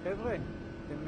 חבר'ה, אתם...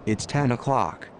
It's 10 o'clock.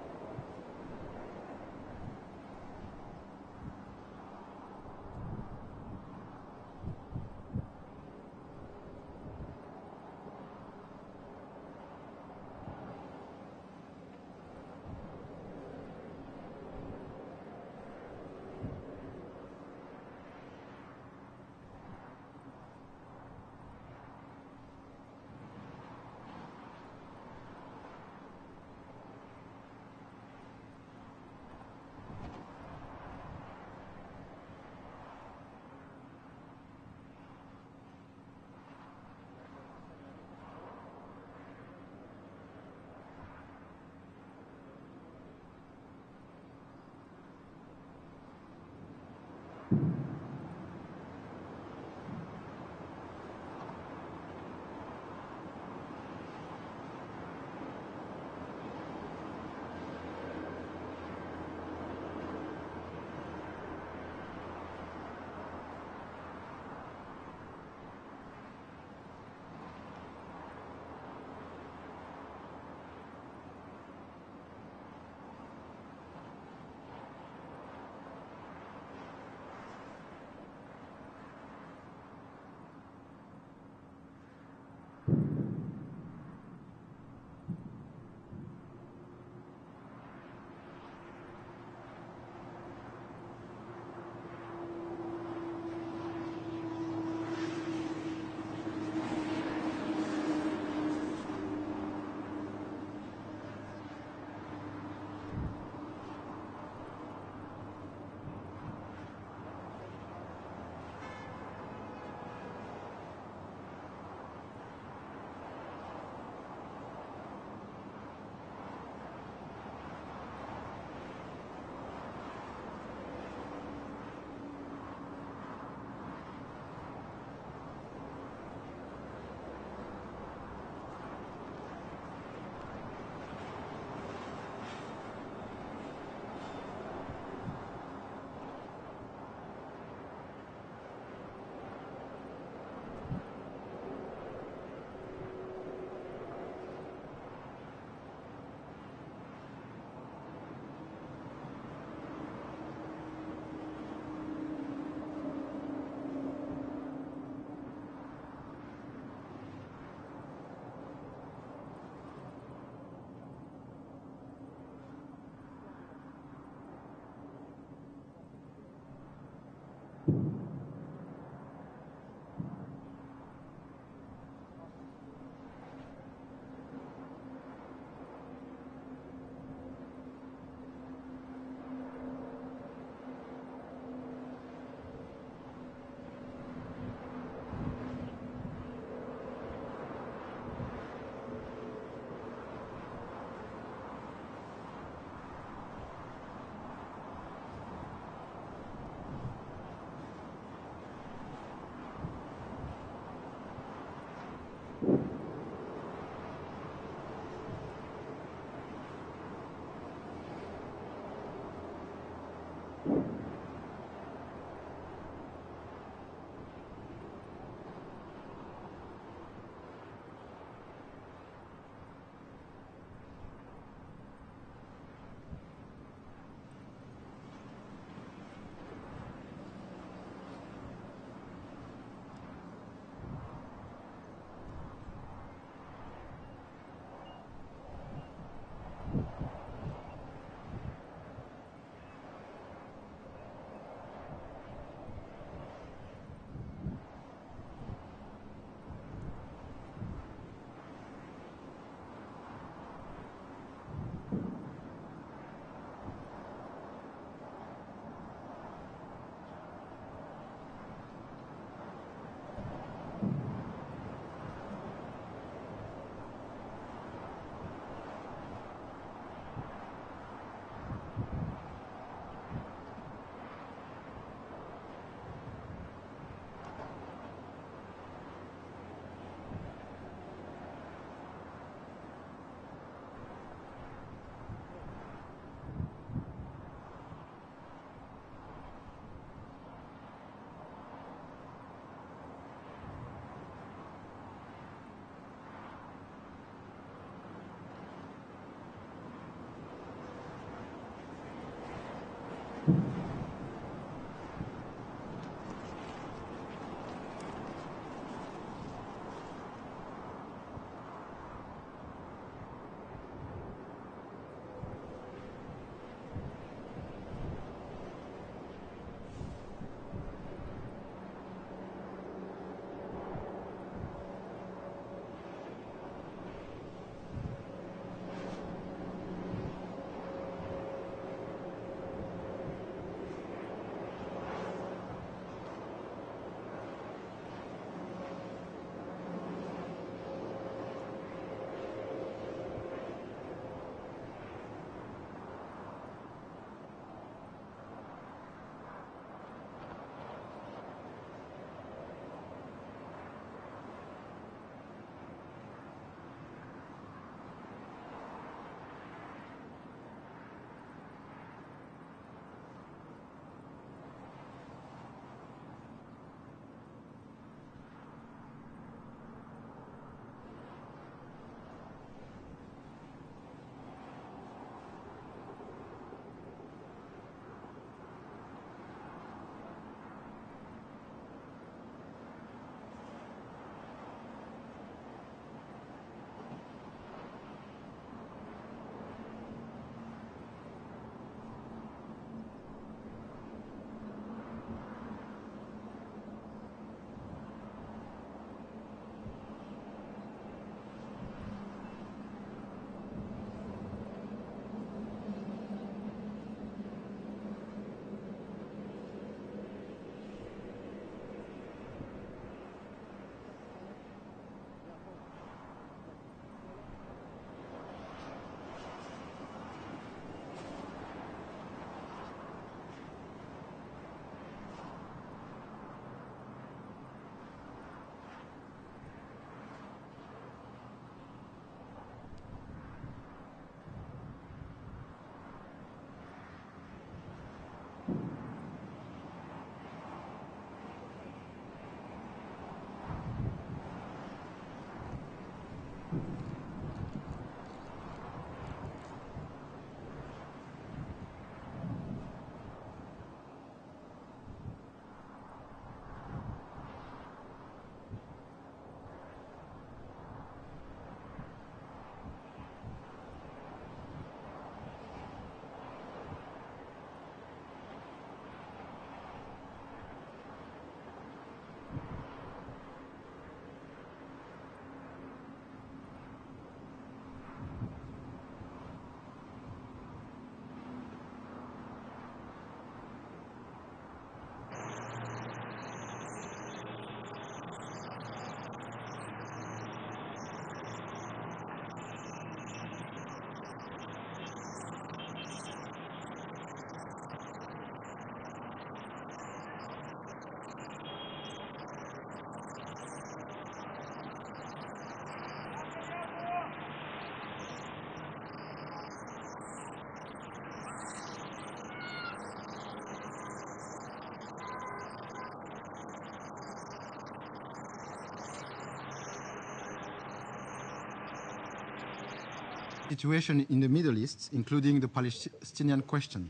situation in the Middle East, including the Palestinian question.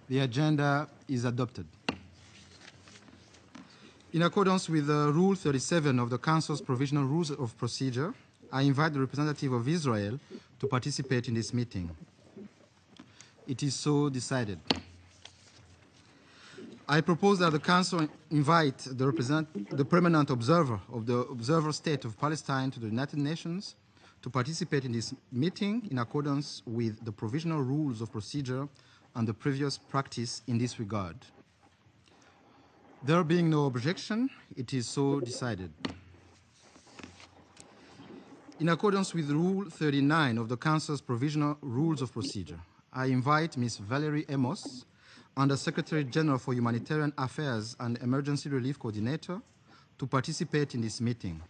The agenda is adopted. In accordance with Rule 37 of the Council's Provisional Rules of Procedure, I invite the representative of Israel to participate in this meeting. It is so decided. I propose that the Council invite the permanent observer of the Observer State of Palestine to the United Nations to participate in this meeting in accordance with the Provisional Rules of Procedure and the previous practice in this regard. There being no objection, it is so decided. In accordance with Rule 39 of the Council's Provisional Rules of Procedure, I invite Ms. Valerie Amos, Under Secretary General for Humanitarian Affairs and Emergency Relief Coordinator, to participate in this meeting.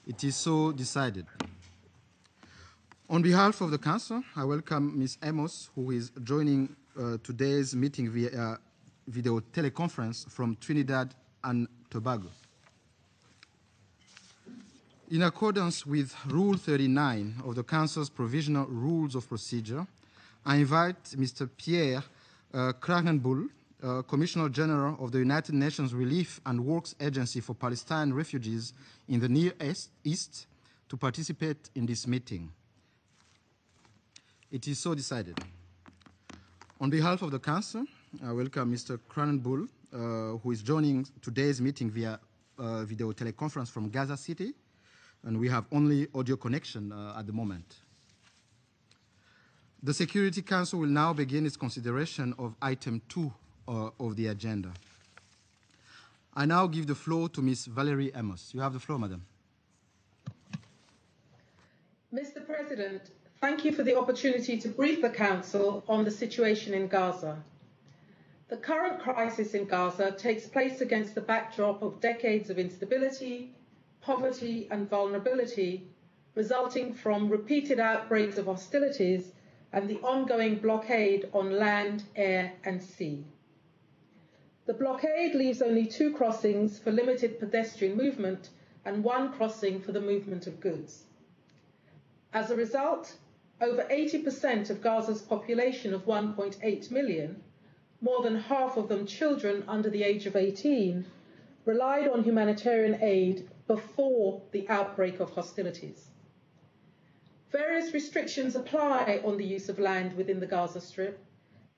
It is so decided. On behalf of the Council, I welcome Ms. Amos, who is joining today's meeting via video teleconference from Trinidad and Tobago. In accordance with Rule 39 of the Council's Provisional Rules of Procedure, I invite Mr. Pierre Kragenbull, Commissioner General of the United Nations Relief and Works Agency for Palestine Refugees in the Near East, to participate in this meeting. It is so decided. On behalf of the Council, I welcome Mr. Kragenbull, who is joining today's meeting via video teleconference from Gaza City, and we have only audio connection at the moment. The Security Council will now begin its consideration of item 2 of the agenda. I now give the floor to Ms. Valerie Amos. You have the floor, madam. Mr. President, thank you for the opportunity to brief the Council on the situation in Gaza. The current crisis in Gaza takes place against the backdrop of decades of instability, poverty and vulnerability resulting from repeated outbreaks of hostilities and the ongoing blockade on land, air and sea. The blockade leaves only 2 crossings for limited pedestrian movement and 1 crossing for the movement of goods. As a result, over 80% of Gaza's population of 1.8 million, more than half of them children under the age of 18, relied on humanitarian aid before the outbreak of hostilities. Various restrictions apply on the use of land within the Gaza Strip,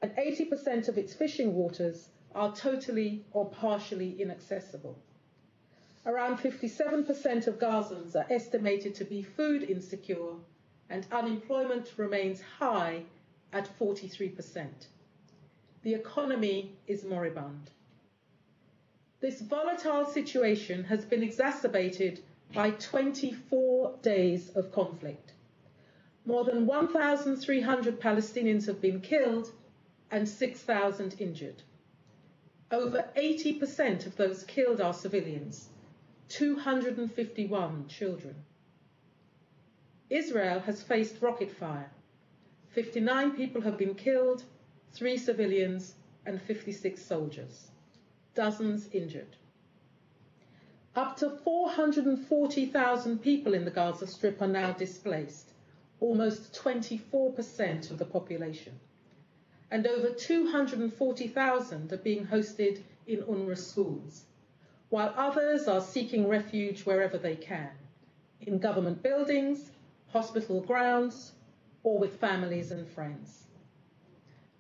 and 80% of its fishing waters are totally or partially inaccessible. Around 57% of Gazans are estimated to be food insecure, and unemployment remains high at 43%. The economy is moribund. This volatile situation has been exacerbated by 24 days of conflict. More than 1,300 Palestinians have been killed and 6,000 injured. Over 80% of those killed are civilians, 251 children. Israel has faced rocket fire. 59 people have been killed, 3 civilians and 56 soldiers. Dozens injured. Up to 440,000 people in the Gaza Strip are now displaced, almost 24% of the population. And over 240,000 are being hosted in UNRWA schools, while others are seeking refuge wherever they can, in government buildings, hospital grounds, or with families and friends.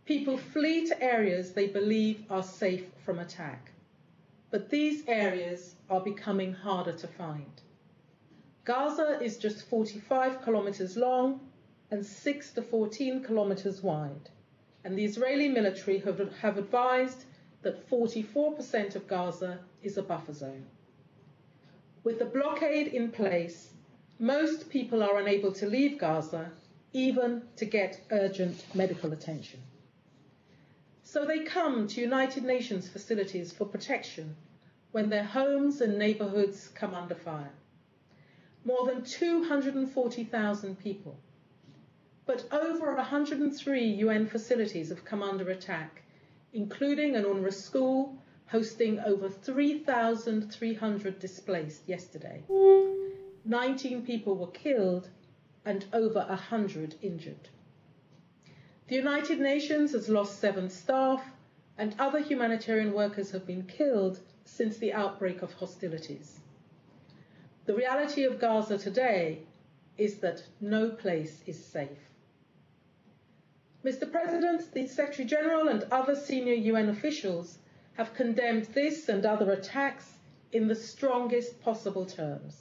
People flee to areas they believe are safe from attack, but these areas are becoming harder to find. Gaza is just 45 kilometers long and 6 to 14 kilometers wide, and the Israeli military have advised that 44% of Gaza is a buffer zone. With the blockade in place, most people are unable to leave Gaza, even to get urgent medical attention. So they come to United Nations facilities for protection when their homes and neighborhoods come under fire. More than 240,000 people. But over 103 UN facilities have come under attack, including an UNRWA school hosting over 3,300 displaced yesterday. 19 people were killed and over 100 injured. The United Nations has lost 7 staff, and other humanitarian workers have been killed since the outbreak of hostilities. The reality of Gaza today is that no place is safe. Mr. President, the Secretary General and other senior UN officials have condemned this and other attacks in the strongest possible terms.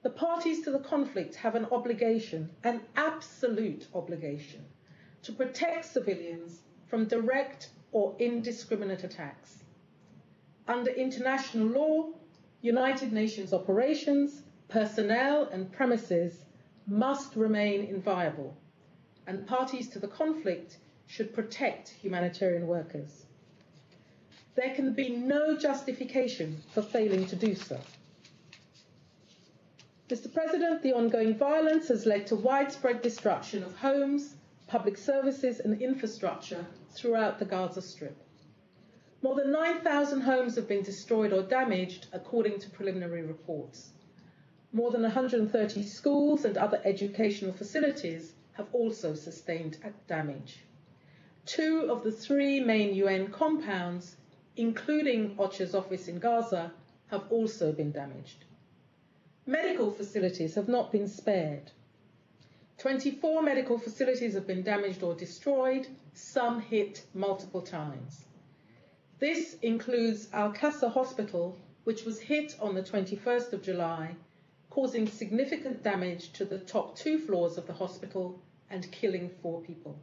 The parties to the conflict have an obligation, an absolute obligation, to protect civilians from direct or indiscriminate attacks. Under international law, United Nations operations, personnel and premises must remain inviolable, and parties to the conflict should protect humanitarian workers. There can be no justification for failing to do so. Mr. President, the ongoing violence has led to widespread destruction of homes, public services and infrastructure throughout the Gaza Strip. More than 9,000 homes have been destroyed or damaged, according to preliminary reports. More than 130 schools and other educational facilities have also sustained damage. 2 of the 3 main UN compounds, including OCHA's office in Gaza, have also been damaged. Medical facilities have not been spared. 24 medical facilities have been damaged or destroyed, some hit multiple times. This includes Al-Qasr Hospital, which was hit on the 21st of July, causing significant damage to the top 2 floors of the hospital and killing 4 people.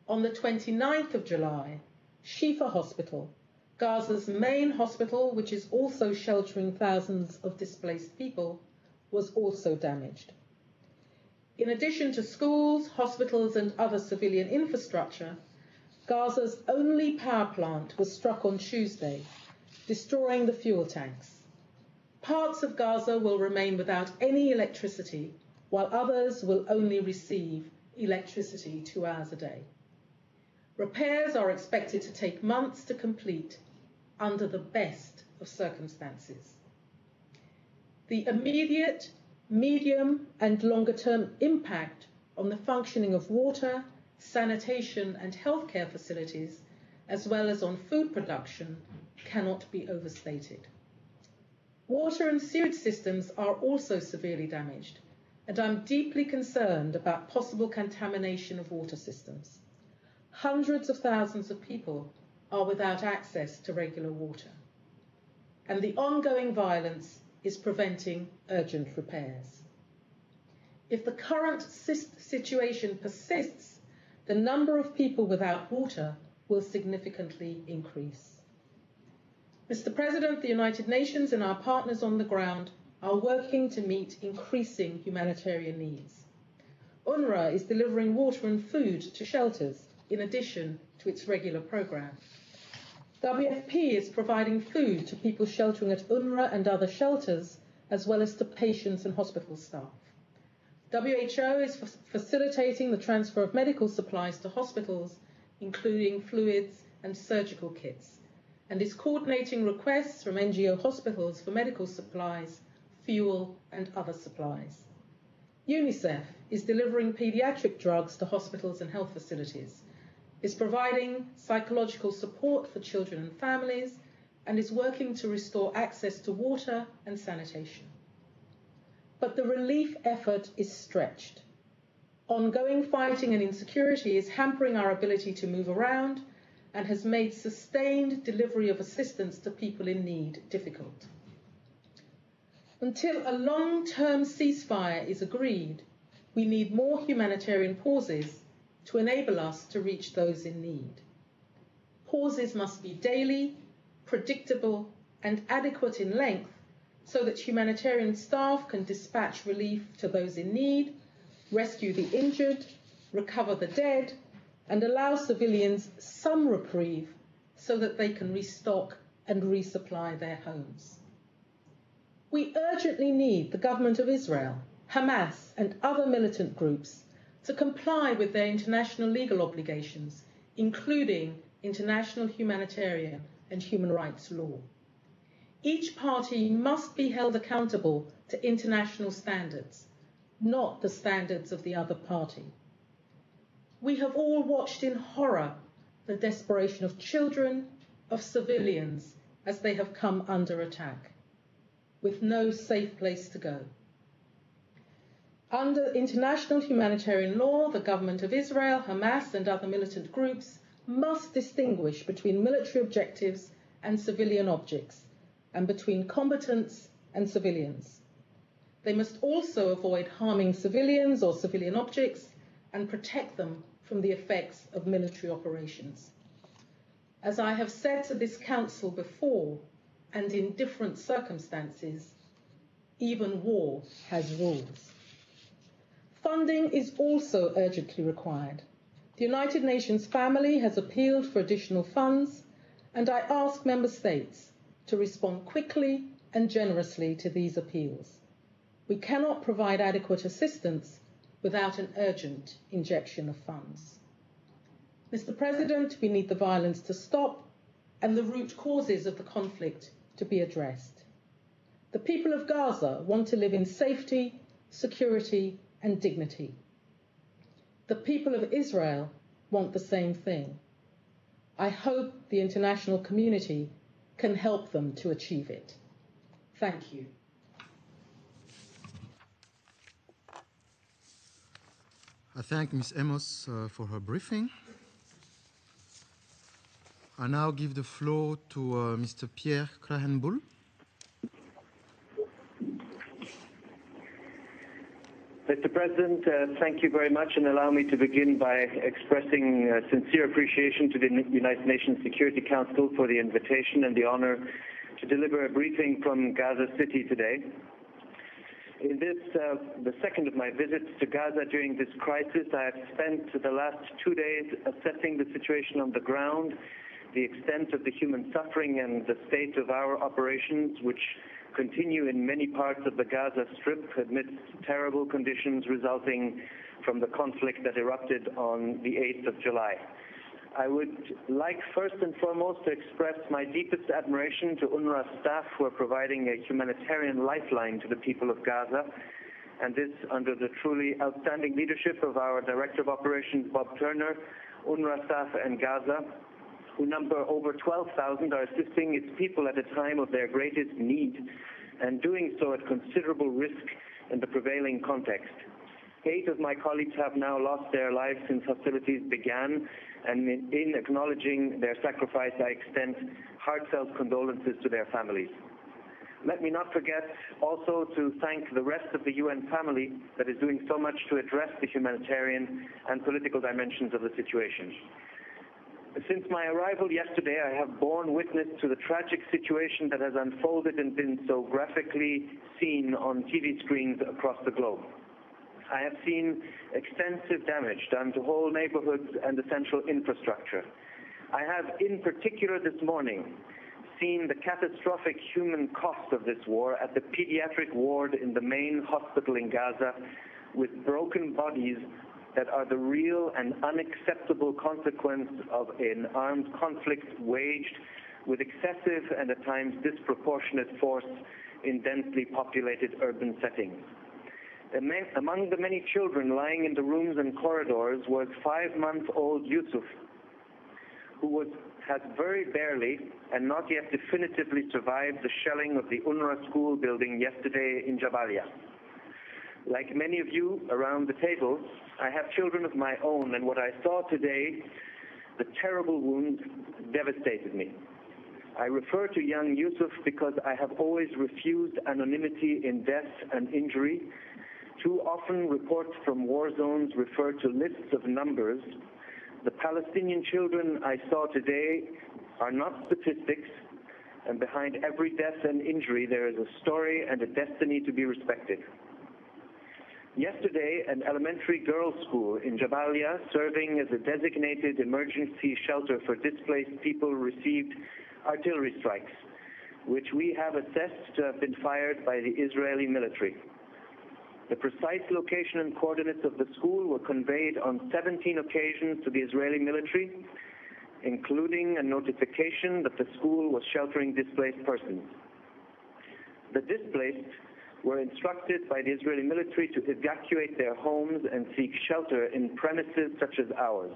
On the 29th of July, Shifa Hospital, Gaza's main hospital, which is also sheltering thousands of displaced people, was also damaged. In addition to schools, hospitals and other civilian infrastructure, Gaza's only power plant was struck on Tuesday, destroying the fuel tanks. Parts of Gaza will remain without any electricity, while others will only receive electricity 2 hours a day. Repairs are expected to take months to complete under the best of circumstances. The immediate, medium and longer-term impact on the functioning of water, sanitation and healthcare facilities, as well as on food production, cannot be overstated. Water and sewage systems are also severely damaged, and I'm deeply concerned about possible contamination of water systems. Hundreds of thousands of people are without access to regular water, and the ongoing violence is preventing urgent repairs. If the current situation persists, the number of people without water will significantly increase. Mr. President, the United Nations and our partners on the ground are working to meet increasing humanitarian needs. UNRWA is delivering water and food to shelters in addition to its regular programme. WFP is providing food to people sheltering at UNRWA and other shelters, as well as to patients and hospital staff. WHO is facilitating the transfer of medical supplies to hospitals, including fluids and surgical kits, and is coordinating requests from NGO hospitals for medical supplies, fuel and other supplies. UNICEF is delivering paediatric drugs to hospitals and health facilities, is providing psychological support for children and families, and is working to restore access to water and sanitation. But the relief effort is stretched. Ongoing fighting and insecurity is hampering our ability to move around and has made sustained delivery of assistance to people in need difficult. Until a long-term ceasefire is agreed, we need more humanitarian pauses to enable us to reach those in need. Pauses must be daily, predictable, and adequate in length so that humanitarian staff can dispatch relief to those in need, rescue the injured, recover the dead, and allow civilians some reprieve so that they can restock and resupply their homes. We urgently need the government of Israel, Hamas, and other militant groups to comply with their international legal obligations, including international humanitarian and human rights law. Each party must be held accountable to international standards, not the standards of the other party. We have all watched in horror the desperation of children, of civilians, as they have come under attack, with no safe place to go. Under international humanitarian law, the government of Israel, Hamas, and other militant groups must distinguish between military objectives and civilian objects, and between combatants and civilians. They must also avoid harming civilians or civilian objects and protect them from the effects of military operations. As I have said to this Council before, and in different circumstances, even war has rules. Funding is also urgently required. The United Nations family has appealed for additional funds, and I ask Member States to respond quickly and generously to these appeals. We cannot provide adequate assistance without an urgent injection of funds. Mr. President, we need the violence to stop and the root causes of the conflict to be addressed. The people of Gaza want to live in safety, security, and dignity. The people of Israel want the same thing. I hope the international community can help them to achieve it. Thank you. I thank Ms. Amos for her briefing. I now give the floor to Mr. Pierre Krahenbuhl. Mr. President, thank you very much, and allow me to begin by expressing sincere appreciation to the United Nations Security Council for the invitation and the honor to deliver a briefing from Gaza City today. In this, the second of my visits to Gaza during this crisis, I have spent the last 2 days assessing the situation on the ground, the extent of the human suffering and the state of our operations, which continue in many parts of the Gaza Strip amidst terrible conditions resulting from the conflict that erupted on the 8th of July. I would like first and foremost to express my deepest admiration to UNRWA staff who are providing a humanitarian lifeline to the people of Gaza, and this under the truly outstanding leadership of our Director of Operations, Bob Turner, UNRWA staff and Gaza, who number over 12,000, are assisting its people at a time of their greatest need, and doing so at considerable risk in the prevailing context. 8 of my colleagues have now lost their lives since hostilities began, and in acknowledging their sacrifice, I extend heartfelt condolences to their families. Let me not forget also to thank the rest of the UN family that is doing so much to address the humanitarian and political dimensions of the situation. Since my arrival yesterday, I have borne witness to the tragic situation that has unfolded and been so graphically seen on TV screens across the globe. I have seen extensive damage done to whole neighborhoods and essential infrastructure. I have, in particular this morning, seen the catastrophic human cost of this war at the pediatric ward in the main hospital in Gaza, with broken bodies that are the real and unacceptable consequence of an armed conflict waged with excessive and at times disproportionate force in densely populated urban settings. Among the many children lying in the rooms and corridors was 5-month-old Yusuf, who has very barely and not yet definitively survived the shelling of the UNRWA school building yesterday in Jabalia. Like many of you around the table, I have children of my own, and what I saw today, the terrible wounds, devastated me. I refer to young Yusuf because I have always refused anonymity in death and injury. Too often reports from war zones refer to lists of numbers. The Palestinian children I saw today are not statistics, and behind every death and injury there is a story and a destiny to be respected. Yesterday, an elementary girls' school in Jabalia, serving as a designated emergency shelter for displaced people, received artillery strikes, which we have assessed to have been fired by the Israeli military. The precise location and coordinates of the school were conveyed on 17 occasions to the Israeli military, including a notification that the school was sheltering displaced persons. The displaced were instructed by the Israeli military to evacuate their homes and seek shelter in premises such as ours.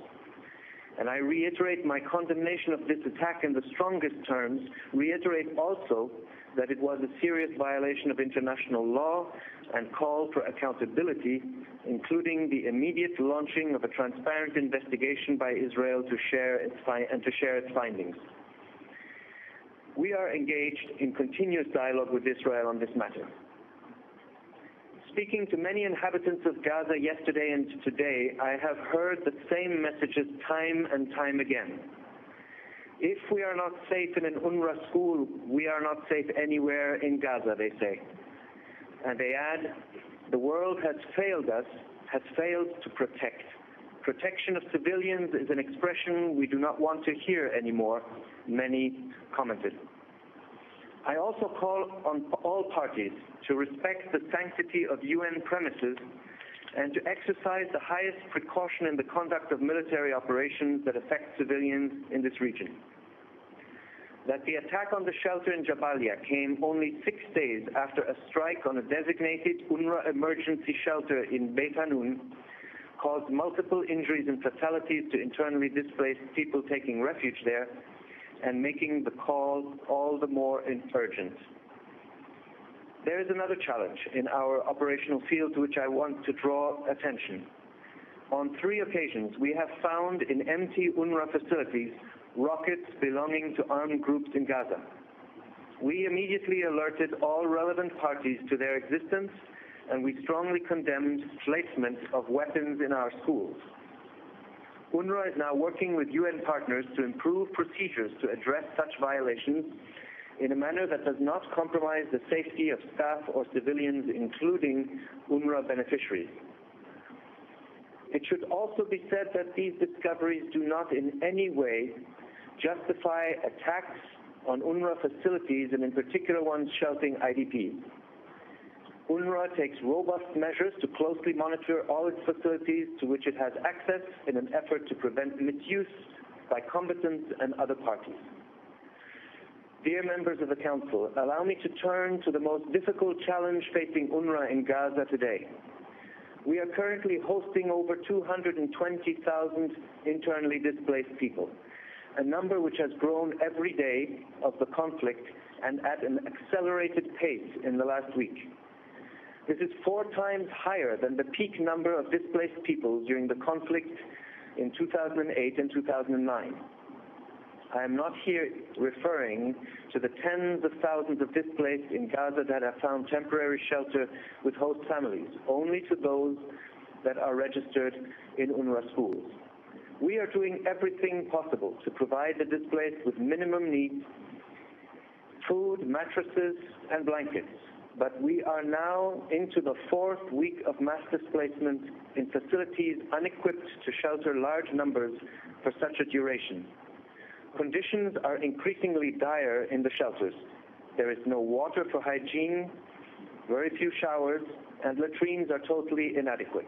And I reiterate my condemnation of this attack in the strongest terms, reiterate also that it was a serious violation of international law and call for accountability, including the immediate launching of a transparent investigation by Israel to share its findings. We are engaged in continuous dialogue with Israel on this matter. Speaking to many inhabitants of Gaza yesterday and today, I have heard the same messages time and time again. If we are not safe in an UNRWA school, we are not safe anywhere in Gaza, they say. And they add, the world has failed us, has failed to protect. Protection of civilians is an expression we do not want to hear anymore, many commented. I also call on all parties to respect the sanctity of UN premises and to exercise the highest precaution in the conduct of military operations that affect civilians in this region. That the attack on the shelter in Jabalia came only 6 days after a strike on a designated UNRWA emergency shelter in Beit Hanun caused multiple injuries and fatalities to internally displaced people taking refuge there, and making the call all the more urgent. There is another challenge in our operational field to which I want to draw attention. On 3 occasions, we have found in empty UNRWA facilities rockets belonging to armed groups in Gaza. We immediately alerted all relevant parties to their existence, and we strongly condemned placement of weapons in our schools. UNRWA is now working with UN partners to improve procedures to address such violations in a manner that does not compromise the safety of staff or civilians, including UNRWA beneficiaries. It should also be said that these discoveries do not in any way justify attacks on UNRWA facilities, and in particular ones sheltering IDPs. UNRWA takes robust measures to closely monitor all its facilities to which it has access in an effort to prevent misuse by combatants and other parties. Dear members of the Council, allow me to turn to the most difficult challenge facing UNRWA in Gaza today. We are currently hosting over 220,000 internally displaced people, a number which has grown every day of the conflict and at an accelerated pace in the last week. This is 4 times higher than the peak number of displaced people during the conflict in 2008 and 2009. I am not here referring to the tens of thousands of displaced in Gaza that have found temporary shelter with host families, only to those that are registered in UNRWA schools. We are doing everything possible to provide the displaced with minimum needs, food, mattresses, and blankets. But we are now into the 4th week of mass displacement in facilities unequipped to shelter large numbers for such a duration. Conditions are increasingly dire in the shelters. There is no water for hygiene, very few showers, and latrines are totally inadequate.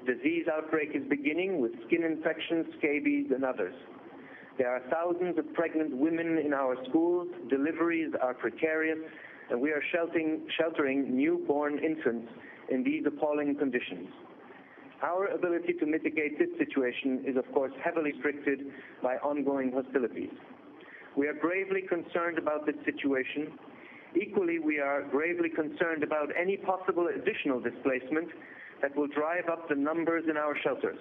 Disease outbreak is beginning with skin infections, scabies, and others. There are thousands of pregnant women in our schools, deliveries are precarious, and we are sheltering newborn infants in these appalling conditions. Our ability to mitigate this situation is, of course, heavily restricted by ongoing hostilities. We are gravely concerned about this situation. Equally, we are gravely concerned about any possible additional displacement that will drive up the numbers in our shelters.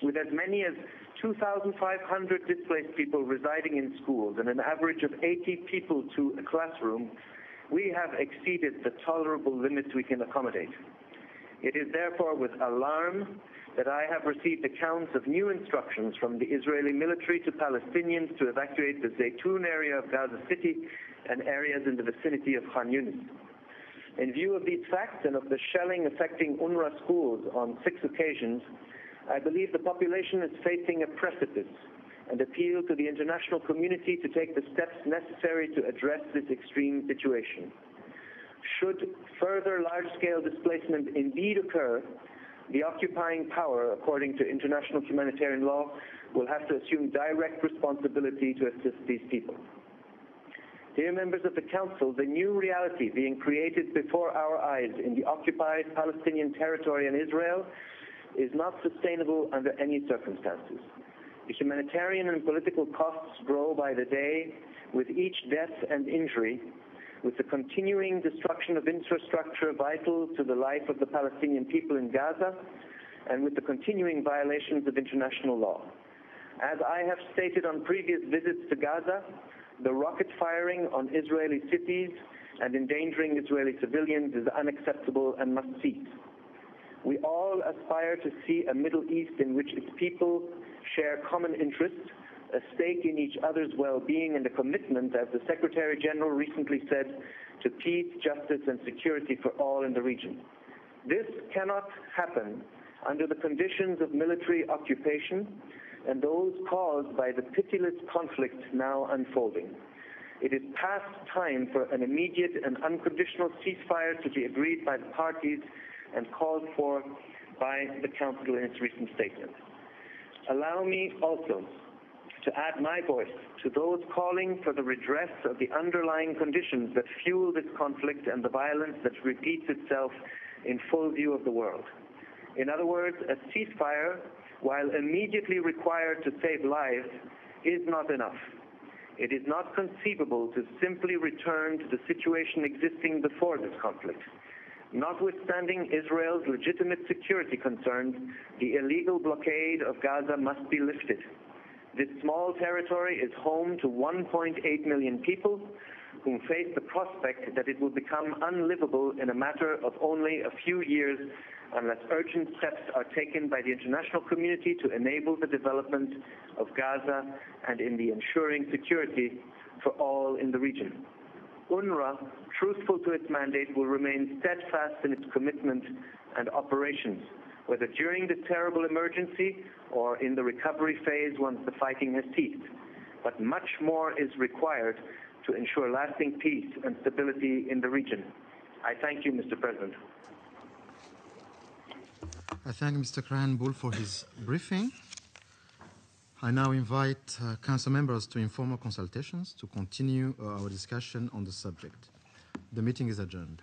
With as many as 2,500 displaced people residing in schools and an average of 80 people to a classroom, we have exceeded the tolerable limits we can accommodate. It is therefore with alarm that I have received accounts of new instructions from the Israeli military to Palestinians to evacuate the Zaytun area of Gaza City and areas in the vicinity of Khan Yunis. In view of these facts and of the shelling affecting UNRWA schools on 6 occasions, I believe the population is facing a precipice and appeal to the international community to take the steps necessary to address this extreme situation. Should further large-scale displacement indeed occur, the occupying power, according to international humanitarian law, will have to assume direct responsibility to assist these people. Dear members of the Council, the new reality being created before our eyes in the occupied Palestinian territory in Israel is not sustainable under any circumstances. The humanitarian and political costs grow by the day with each death and injury, with the continuing destruction of infrastructure vital to the life of the Palestinian people in Gaza, and with the continuing violations of international law. As I have stated on previous visits to Gaza, the rocket firing on Israeli cities and endangering Israeli civilians is unacceptable and must cease. We all aspire to see a Middle East in which its people share common interests, a stake in each other's well-being, and a commitment, as the Secretary General recently said, to peace, justice, and security for all in the region. This cannot happen under the conditions of military occupation and those caused by the pitiless conflict now unfolding. It is past time for an immediate and unconditional ceasefire to be agreed by the parties and called for by the Council in its recent statement. Allow me also to add my voice to those calling for the redress of the underlying conditions that fuel this conflict and the violence that repeats itself in full view of the world. In other words, a ceasefire, while immediately required to save lives, is not enough. It is not conceivable to simply return to the situation existing before this conflict. Notwithstanding Israel's legitimate security concerns, the illegal blockade of Gaza must be lifted. This small territory is home to 1.8 million people who face the prospect that it will become unlivable in a matter of only a few years unless urgent steps are taken by the international community to enable the development of Gaza and in the ensuring security for all in the region. UNRWA, truthful to its mandate, will remain steadfast in its commitment and operations, whether during this terrible emergency or in the recovery phase once the fighting has ceased. But much more is required to ensure lasting peace and stability in the region. I thank you, Mr. President. I thank Mr. Krahenbuhl for his briefing. I now invite Council members to informal consultations to continue our discussion on the subject. The meeting is adjourned.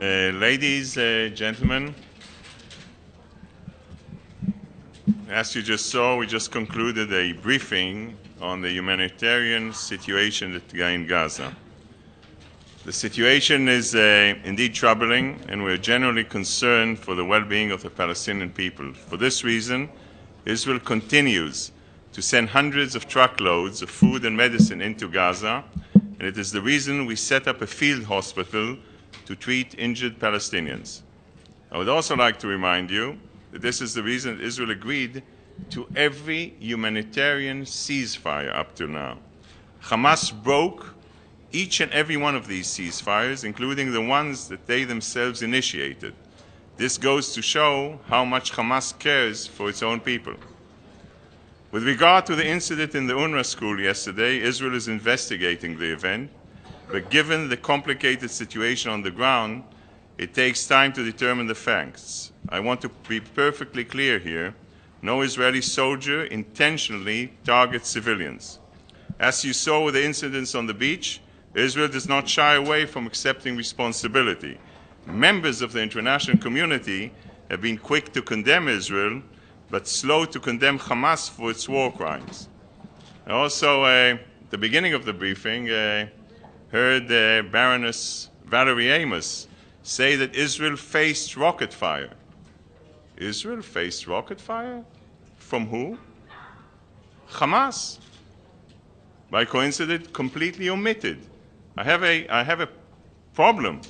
Ladies, gentlemen, as you just saw, we just concluded a briefing on the humanitarian situation in Gaza. The situation is indeed troubling, and we're generally concerned for the well-being of the Palestinian people. For this reason, Israel continues to send hundreds of truckloads of food and medicine into Gaza, and it is the reason we set up a field hospital to treat injured Palestinians. I would also like to remind you that this is the reason that Israel agreed to every humanitarian ceasefire up to now. Hamas broke each and every one of these ceasefires, including the ones that they themselves initiated. This goes to show how much Hamas cares for its own people. With regard to the incident in the UNRWA school yesterday, Israel is investigating the event, but given the complicated situation on the ground, it takes time to determine the facts. I want to be perfectly clear here. No Israeli soldier intentionally targets civilians. As you saw with the incidents on the beach, Israel does not shy away from accepting responsibility. Members of the international community have been quick to condemn Israel, but slow to condemn Hamas for its war crimes. I also, at the beginning of the briefing, heard Baroness Valerie Amos say that Israel faced rocket fire. Israel faced rocket fire? From who? Hamas. By coincidence, completely omitted. I have a problem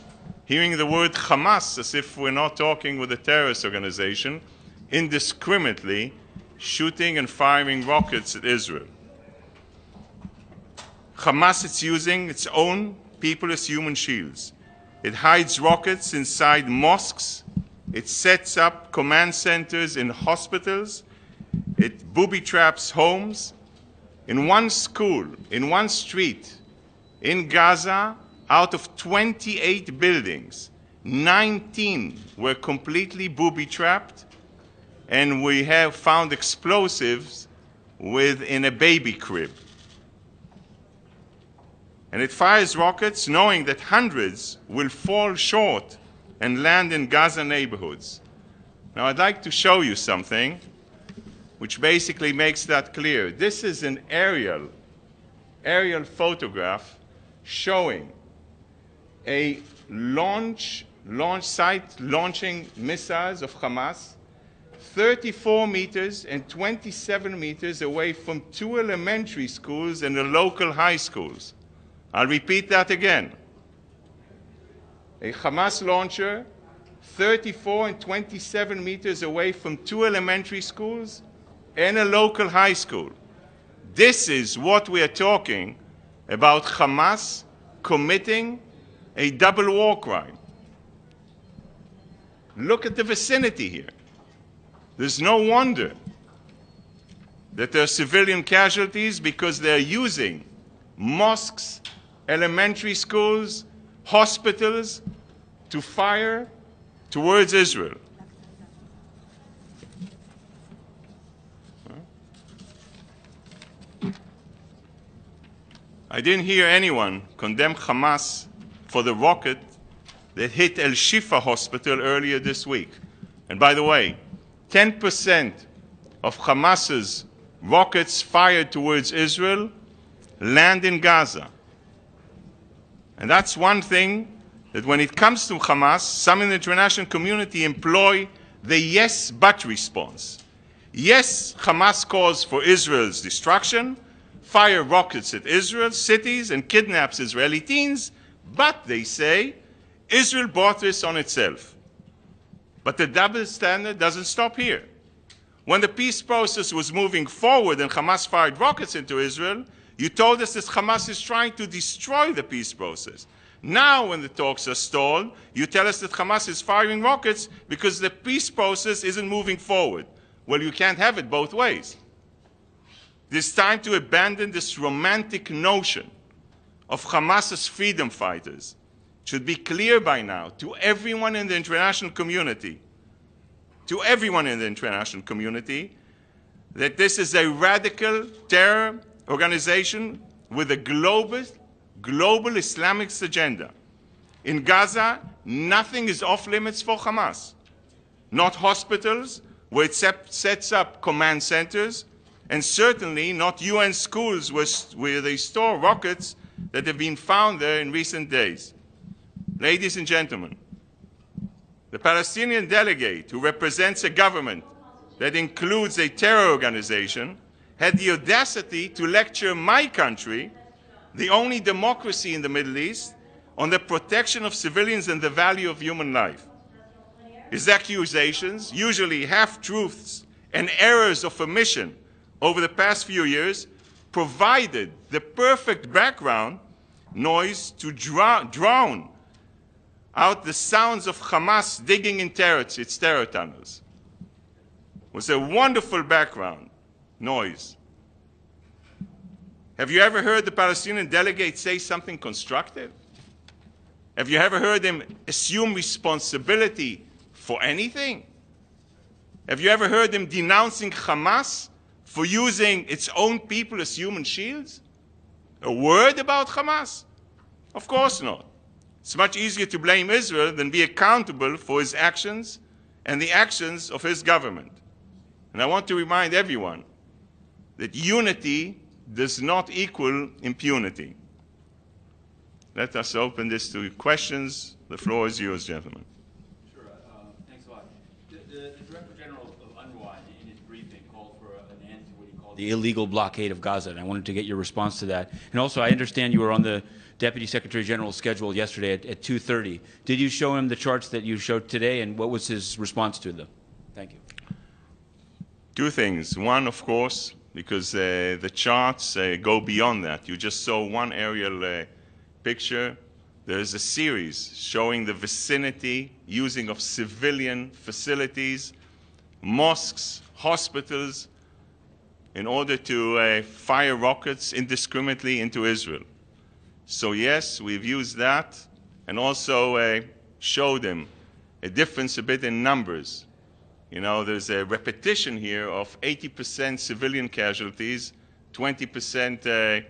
hearing the word Hamas as if we're not talking with a terrorist organization, indiscriminately shooting and firing rockets at Israel. Hamas is using its own people as human shields. It hides rockets inside mosques. It sets up command centers in hospitals. It booby traps homes. In one school, in one street, in Gaza, out of 28 buildings, 19 were completely booby trapped, and we have found explosives within a baby crib. And it fires rockets knowing that hundreds will fall short and land in Gaza neighborhoods. Now, I'd like to show you something which basically makes that clear. This is an aerial photograph showing a launch site launching missiles of Hamas 34 meters and 27 meters away from two elementary schools and the local high schools. I'll repeat that again. A Hamas launcher 34 and 27 meters away from two elementary schools and a local high school. This is what we are talking about, Hamas committing a double war crime. Look at the vicinity here. There's no wonder that there are civilian casualties because they're using mosques, elementary schools, hospitals to fire towards Israel. I didn't hear anyone condemn Hamas for the rocket that hit El Shifa hospital earlier this week. And by the way, 10% of Hamas's rockets fired towards Israel land in Gaza. And that's one thing that when it comes to Hamas, some in the international community employ the yes, but response. Yes, Hamas calls for Israel's destruction, fire rockets at Israel, cities, and kidnaps Israeli teens, but they say Israel brought this on itself. But the double standard doesn't stop here. When the peace process was moving forward and Hamas fired rockets into Israel, you told us that Hamas is trying to destroy the peace process. Now, when the talks are stalled, you tell us that Hamas is firing rockets because the peace process isn't moving forward. Well, you can't have it both ways. It's time to abandon this romantic notion of Hamas as freedom fighters. It should be clear by now to everyone in the international community, that this is a radical terror organization with a global Islamist agenda. In Gaza, nothing is off limits for Hamas. Not hospitals, where it sets up command centers, and certainly not UN schools where they store rockets that have been found there in recent days. Ladies and gentlemen, the Palestinian delegate who represents a government that includes a terror organization had the audacity to lecture my country, the only democracy in the Middle East, on the protection of civilians and the value of human life. His accusations, usually half-truths and errors of omission over the past few years, provided the perfect background noise to drown out the sounds of Hamas digging in its terror tunnels. It was a wonderful background noise. Have you ever heard the Palestinian delegate say something constructive? Have you ever heard him assume responsibility for anything? Have you ever heard him denouncing Hamas for using its own people as human shields? A word about Hamas? Of course not. It's much easier to blame Israel than be accountable for his actions and the actions of his government. And I want to remind everyone that unity does not equal impunity. Let us open this to questions. The floor is yours, gentlemen. Sure. Thanks a lot. The Director General of UNRWA, in his briefing, called for an end to what he called the illegal blockade of Gaza, and I wanted to get your response to that. And also, I understand you were on the Deputy Secretary General's schedule yesterday at 2:30. Did you show him the charts that you showed today, and what was his response to them? Thank you. Two things. One, of course, because the charts go beyond that. You just saw one aerial picture. There is a series showing the vicinity, using of civilian facilities, mosques, hospitals, in order to fire rockets indiscriminately into Israel. So yes, we've used that, and also showed them a difference a bit in numbers. You know, there's a repetition here of 80% civilian casualties, 20%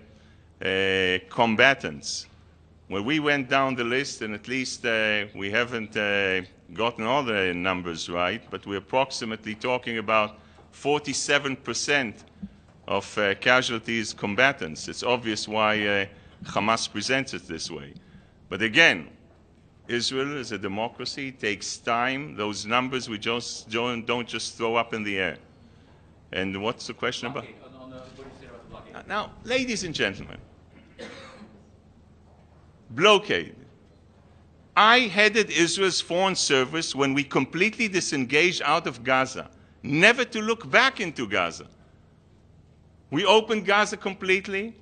combatants. When we went down the list, and at least we haven't gotten all the numbers right, but we're approximately talking about 47% of casualties combatants. It's obvious why Hamas presents it this way. But again, Israel is a democracy, takes time. Those numbers we just don't just throw up in the air. And what's the question about? What do you say about the blockade? Now, ladies and gentlemen, blockade. I headed Israel's foreign service when we completely disengaged out of Gaza, never to look back into Gaza. We opened Gaza completely.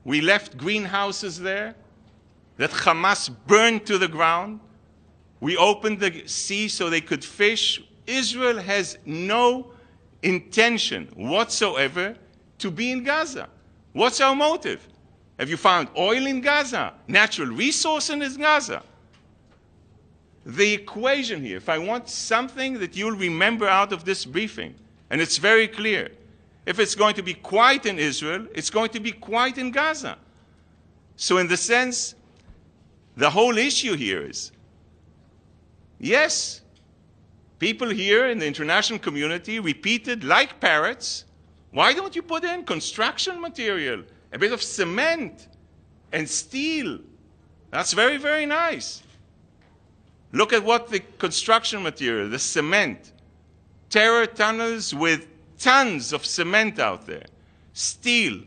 We left greenhouses there that Hamas burned to the ground. We opened the sea so they could fish. Israel has no intention whatsoever to be in Gaza. What's our motive? Have you found oil in Gaza? Natural resource in Gaza? The equation here, if I want something that you'll remember out of this briefing, and it's very clear, if it's going to be quiet in Israel, it's going to be quiet in Gaza. So in the sense, the whole issue here is, yes, people here in the international community repeated like parrots, why don't you put in construction material, a bit of cement and steel? That's very, very nice. Look at what the construction material, the cement, terror tunnels with tons of cement out there, steel,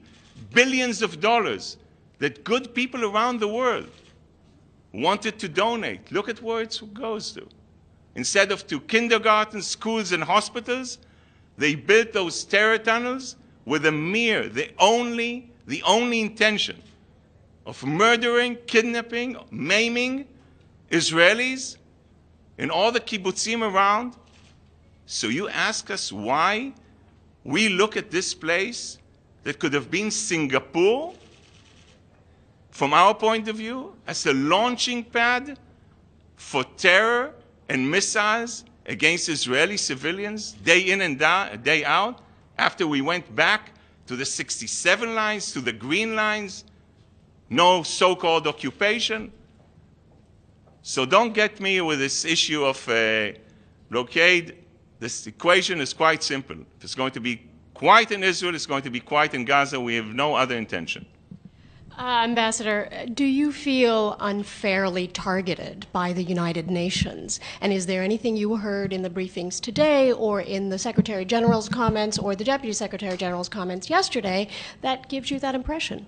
billions of dollars that good people around the world wanted to donate. Look at where it goes to. Instead of to kindergartens, schools, and hospitals, they built those terror tunnels with the only intention of murdering, kidnapping, maiming Israelis in all the kibbutzim around. So you ask us why we look at this place that could have been Singapore, from our point of view, as a launching pad for terror and missiles against Israeli civilians day in and day out, after we went back to the 67 lines, to the green lines, no so-called occupation. So don't get me with this issue of blockade. This equation is quite simple. If it's going to be quiet in Israel, it's going to be quiet in Gaza. We have no other intention. Ambassador, do you feel unfairly targeted by the United Nations? And is there anything you heard in the briefings today or in the Secretary General's comments or the Deputy Secretary General's comments yesterday that gives you that impression?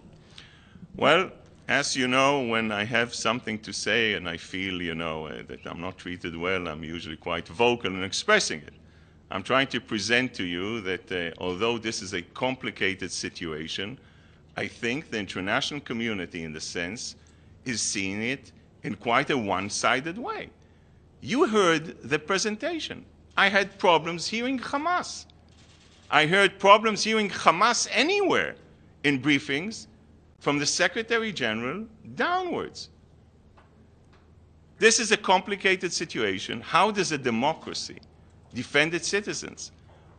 Well, as you know, when I have something to say and I feel, that I'm not treated well, I'm usually quite vocal in expressing it. I'm trying to present to you that although this is a complicated situation, I think the international community, in the sense, is seeing it in quite a one-sided way. You heard the presentation. I had problems hearing Hamas. I heard problems hearing Hamas anywhere in briefings from the Secretary General downwards. This is a complicated situation. How does a democracy defend its citizens?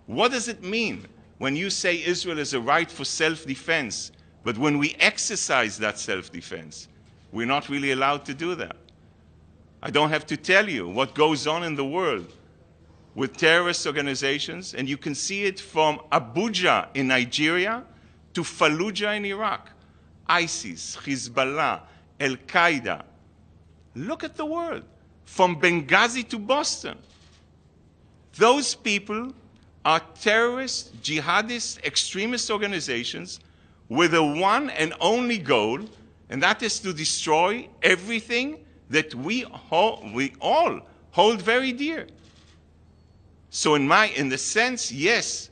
What does it mean when you say Israel has a right for self-defense, but when we exercise that self-defense, we're not really allowed to do that? I don't have to tell you what goes on in the world with terrorist organizations, and you can see it from Abuja in Nigeria to Fallujah in Iraq. ISIS, Hezbollah, Al-Qaeda. Look at the world, from Benghazi to Boston. Those people are terrorist, jihadist, extremist organizations with a one and only goal, and that is to destroy everything that we all hold very dear. So in the sense, yes,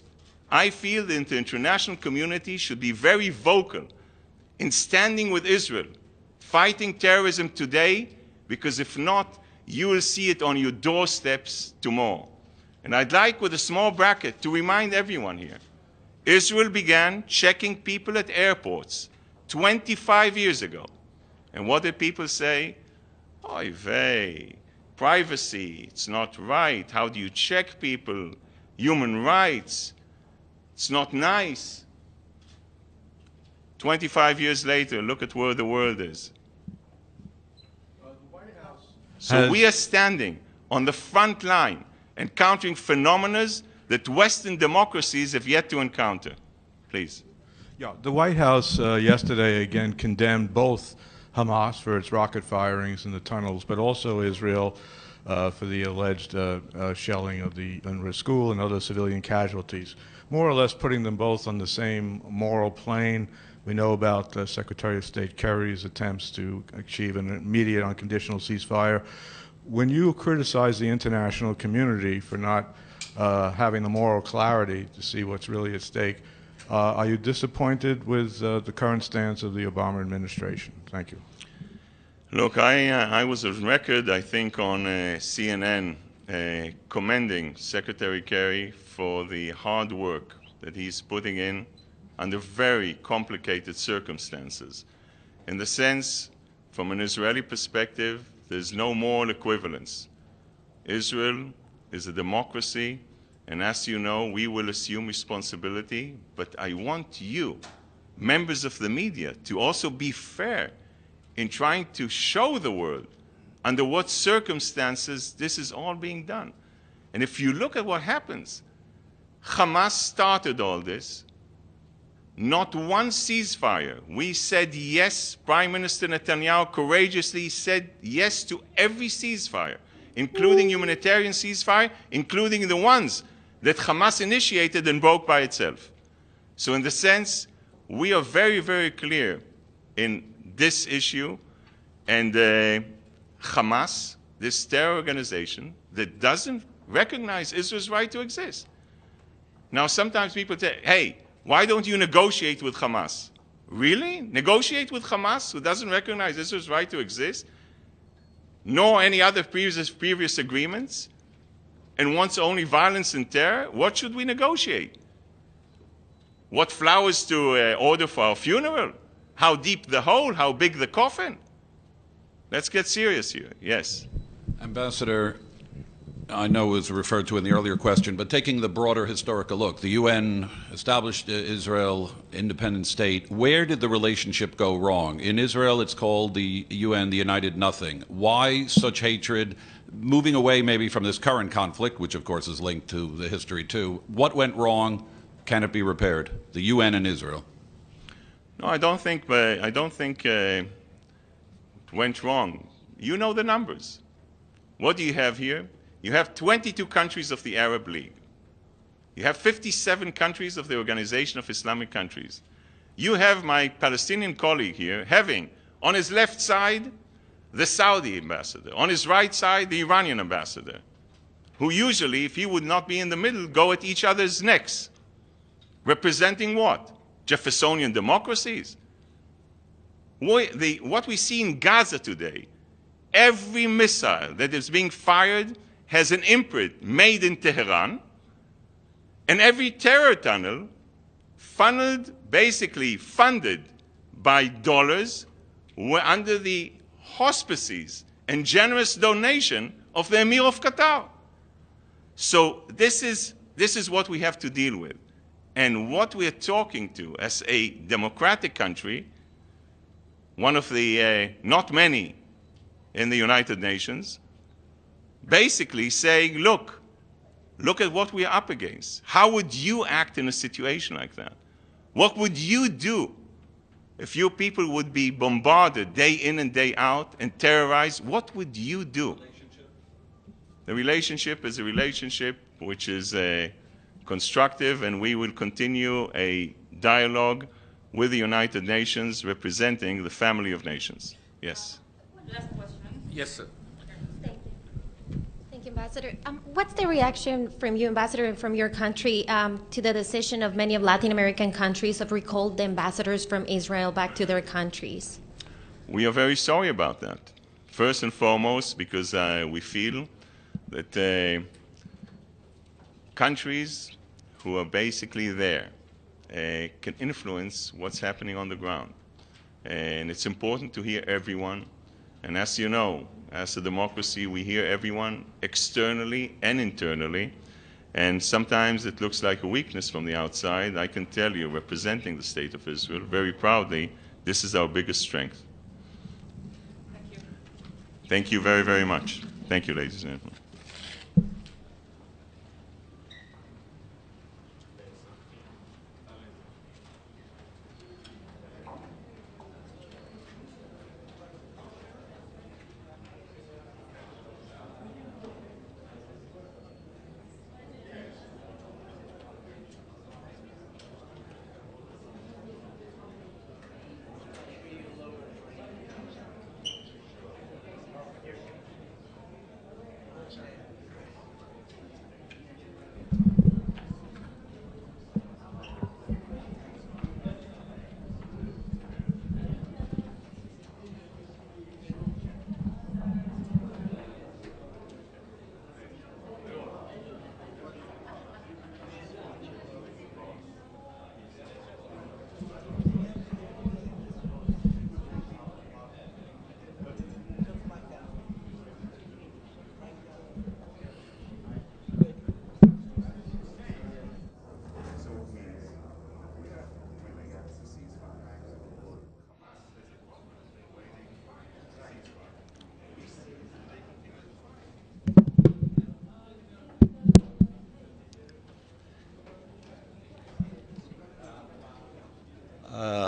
I feel that the international community should be very vocal in standing with Israel, fighting terrorism today, because if not, you will see it on your doorsteps tomorrow. And I'd like, with a small bracket, to remind everyone here, Israel began checking people at airports 25 years ago. And what did people say? Oy vey, privacy, it's not right. How do you check people? Human rights, it's not nice. 25 years later, look at where the world is. So we are standing on the front line encountering phenomena that Western democracies have yet to encounter. Please. Yeah, the White House yesterday again condemned both Hamas for its rocket firings in the tunnels, but also Israel for the alleged shelling of the UNRWA school and other civilian casualties, more or less putting them both on the same moral plane. We know about Secretary of State Kerry's attempts to achieve an immediate unconditional ceasefire. When you criticize the international community for not having the moral clarity to see what's really at stake, are you disappointed with the current stance of the Obama administration? Thank you. Look, I was on record, I think, on CNN commending Secretary Kerry for the hard work that he's putting in under very complicated circumstances. In the sense, from an Israeli perspective, there's no moral equivalence. Israel is a democracy, and as you know, we will assume responsibility, but I want you, members of the media, to also be fair in trying to show the world under what circumstances this is all being done. And if you look at what happens, Hamas started all this. Not one ceasefire. We said yes. Prime Minister Netanyahu courageously said yes to every ceasefire, including humanitarian ceasefire, including the ones that Hamas initiated and broke by itself. So in the sense, we are very, very clear in this issue, and Hamas, this terror organization that doesn't recognize Israel's right to exist. Now, sometimes people say, hey, why don't you negotiate with Hamas? Really? Negotiate with Hamas, who doesn't recognize Israel's right to exist, nor any other previous agreements, and wants only violence and terror? What should we negotiate? What flowers to order for our funeral? How deep the hole? How big the coffin? Let's get serious here. Yes. Ambassador, I know was referred to in the earlier question, but taking the broader historical look, the UN established Israel independent state. Where did the relationship go wrong? In Israel, it's called the UN, the United Nothing. Why such hatred? Moving away maybe from this current conflict, which of course is linked to the history too, what went wrong? Can it be repaired? The UN and Israel. No, I don't think it went wrong. You know the numbers. What do you have here? You have 22 countries of the Arab League. You have 57 countries of the Organization of Islamic Countries. You have my Palestinian colleague here having on his left side the Saudi ambassador, on his right side the Iranian ambassador, who usually, if he would not be in the middle, go at each other's necks. Representing what? Jeffersonian democracies? What we see in Gaza today, every missile that is being fired has an imprint made in Tehran, and every terror tunnel basically funded by dollars, were under the auspices and generous donation of the Emir of Qatar. So this is what we have to deal with. And what we are talking to as a democratic country, one of the not many in the United Nations, basically saying, look at what we are up against. How would you act in a situation like that? What would you do if your people would be bombarded day in and day out and terrorized? What would you do? The relationship is a relationship which is constructive, and we will continue a dialogue with the United Nations representing the family of nations. Yes. Last question. Yes, sir. Thank you. Thank you, Ambassador. What's the reaction from you, Ambassador, and from your country to the decision of many of Latin American countries of recalled the ambassadors from Israel back to their countries? We are very sorry about that. First and foremost, because we feel that countries who are basically there can influence what's happening on the ground. And it's important to hear everyone. And as you know, as a democracy, we hear everyone externally and internally. And sometimes it looks like a weakness from the outside. I can tell you, representing the State of Israel very proudly, this is our biggest strength. Thank you. Thank you very, very much. Thank you, ladies and gentlemen.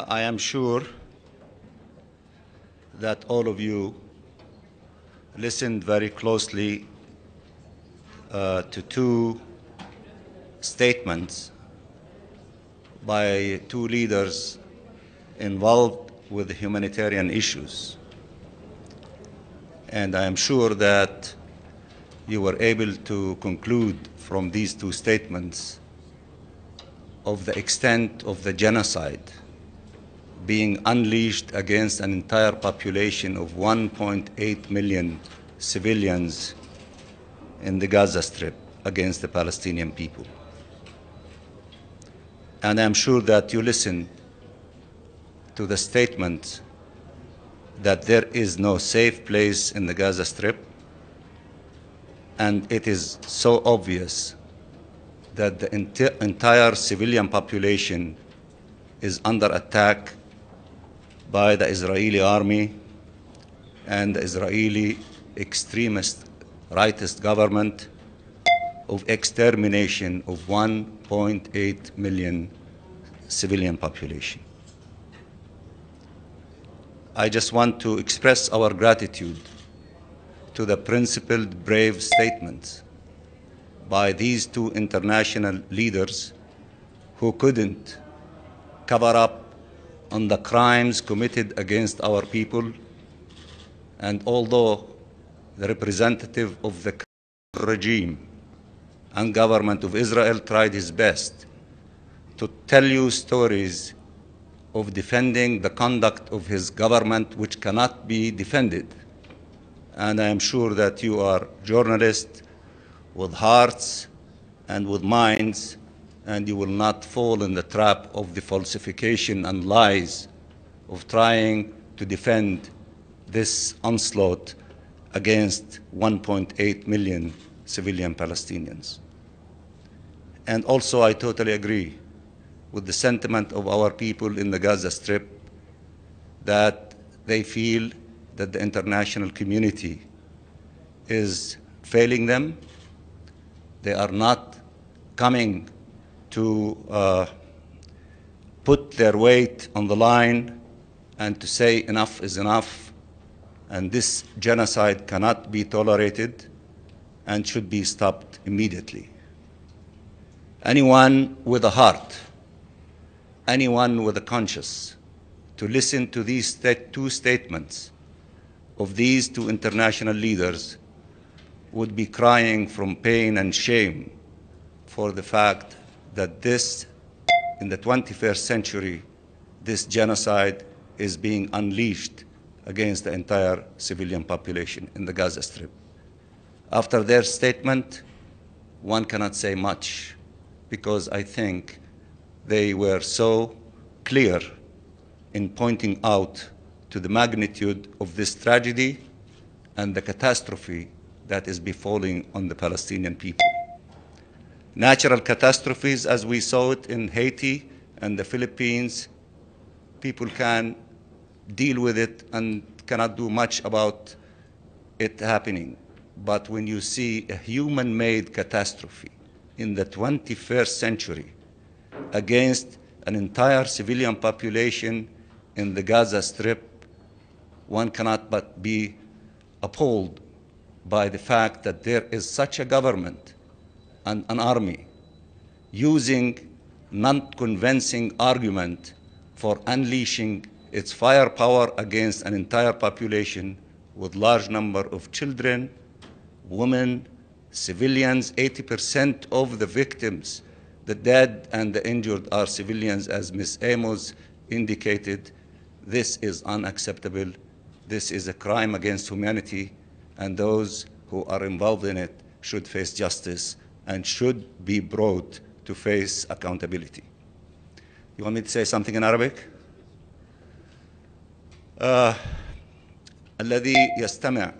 I am sure that all of you listened very closely to two statements by two leaders involved with humanitarian issues. And I am sure that you were able to conclude from these two statements of the extent of the genocide being unleashed against an entire population of 1.8 million civilians in the Gaza Strip against the Palestinian people. And I'm sure that you listened to the statement that there is no safe place in the Gaza Strip, and it is so obvious that the entire civilian population is under attack by the Israeli army and the Israeli extremist rightist government of extermination of 1.8 million civilian population. I just want to express our gratitude to the principled, brave statements by these two international leaders who couldn't cover up on the crimes committed against our people. And although the representative of the regime and government of Israel tried his best to tell you stories of defending the conduct of his government which cannot be defended, and I am sure that you are journalists with hearts and with minds, and you will not fall in the trap of the falsification and lies of trying to defend this onslaught against 1.8 million civilian Palestinians. And also, I totally agree with the sentiment of our people in the Gaza Strip that they feel that the international community is failing them. They are not coming to put their weight on the line and to say enough is enough, and this genocide cannot be tolerated and should be stopped immediately. Anyone with a heart, anyone with a conscience, to listen to these two statements of these two international leaders would be crying from pain and shame for the fact that this, in the 21st century, this genocide is being unleashed against the entire civilian population in the Gaza Strip. After their statement, one cannot say much, because I think they were so clear in pointing out to the magnitude of this tragedy and the catastrophe that is befalling on the Palestinian people. Natural catastrophes, as we saw it in Haiti and the Philippines, people can deal with it and cannot do much about it happening. But when you see a human-made catastrophe in the 21st century against an entire civilian population in the Gaza Strip, one cannot but be appalled by the fact that there is such a government and an army using non-convincing argument for unleashing its firepower against an entire population with large number of children, women, civilians. 80% of the victims, the dead and the injured, are civilians, as Ms. Amos indicated. This is unacceptable. This is a crime against humanity, and those who are involved in it should face justice and should be brought to face accountability. You want me to say something in Arabic? الذي يستمع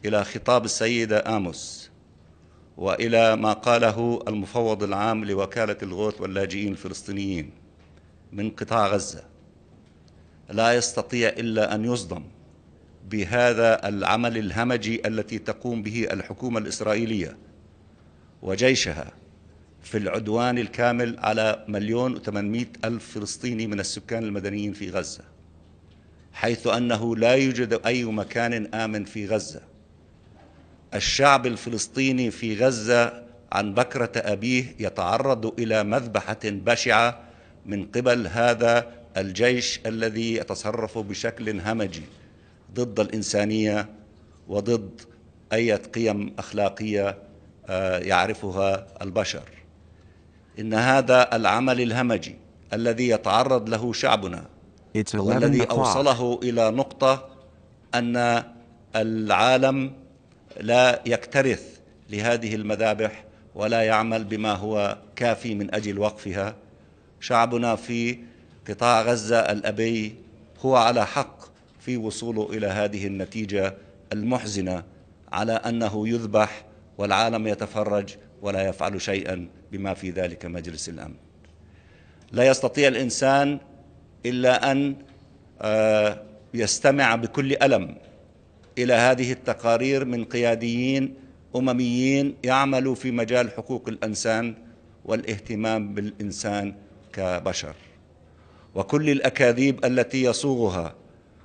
إلى خطاب السيدة آموس وإلى ما قاله المفوض العام لوكالة الغوث واللاجئين الفلسطينيين من قطاع غزة لا يستطيع إلا أن يصدم بهذا العمل الهمجي التي تقوم به الحكومة الإسرائيلية وجيشها في العدوان الكامل على 1,800,000 فلسطيني من السكان المدنيين في غزة، حيث أنه لا يوجد أي مكان آمن في غزة. الشعب الفلسطيني في غزة عن بكرة أبيه يتعرض إلى مذبحة بشعة من قبل هذا الجيش الذي يتصرف بشكل همجي ضد الإنسانية وضد أي قيم أخلاقية يعرفها البشر. إن هذا العمل الهمجي الذي يتعرض له شعبنا والذي أوصله إلى نقطة أن العالم لا يكترث لهذه المذابح ولا يعمل بما هو كافي من أجل وقفها. شعبنا في قطاع غزة الأبي هو على حق في وصوله إلى هذه النتيجة المحزنة على أنه يذبح والعالم يتفرج ولا يفعل شيئا بما في ذلك مجلس الأمن. لا يستطيع الإنسان إلا أن يستمع بكل ألم إلى هذه التقارير من قياديين أمميين يعملوا في مجال حقوق الإنسان والاهتمام بالإنسان كبشر، وكل الأكاذيب التي يصوغها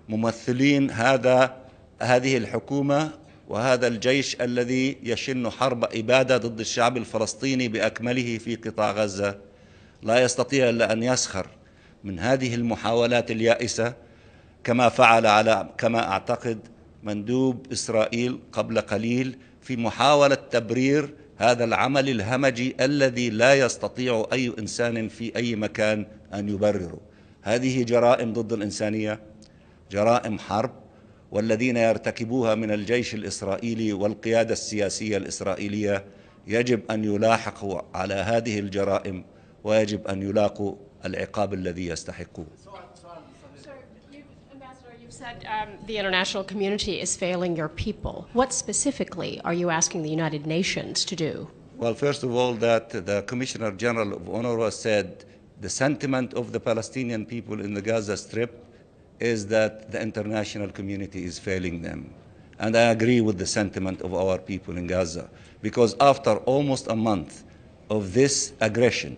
ممثلين هذه الحكومة وهذا الجيش الذي يشن حرب إبادة ضد الشعب الفلسطيني بأكمله في قطاع غزة، لا يستطيع إلا أن يسخر من هذه المحاولات اليائسة، كما فعل كما أعتقد مندوب إسرائيل قبل قليل في محاولة تبرير هذا العمل الهمجي الذي لا يستطيع أي إنسان في أي مكان أن يبرره. هذه جرائم ضد الإنسانية، جرائم حرب، والذين يرتكبوها من الجيش الإسرائيلي والقيادة السياسية الإسرائيلية يجب أن يلاحقوا على هذه الجرائم ويجب أن يلاقوا العقاب الذي يستحقوه. You've said the international community is failing your people. What specifically are you asking the United Nations to do? Well, first of all, that the Commissioner General of UNRWA said the sentiment of the Palestinian people in the Gaza Strip is that the international community is failing them. And I agree with the sentiment of our people in Gaza, because after almost a month of this aggression,